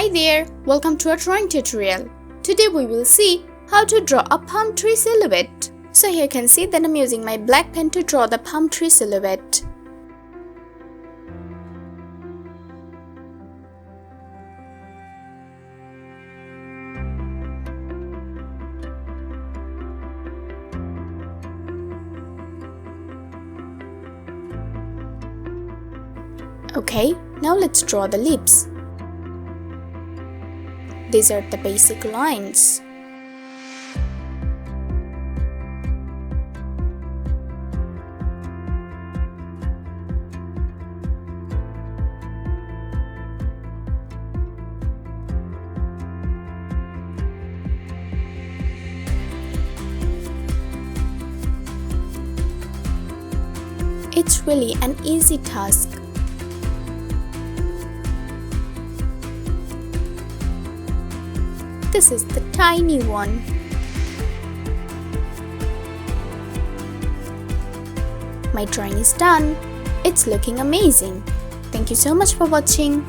Hi there, welcome to our drawing tutorial. Today we will see how to draw a palm tree silhouette. So here you can see that I'm using my black pen to draw the palm tree silhouette. Okay, now let's draw the lips. These are the basic lines. It's really an easy task. This is the tiny one. My drawing is done. It's looking amazing. Thank you so much for watching.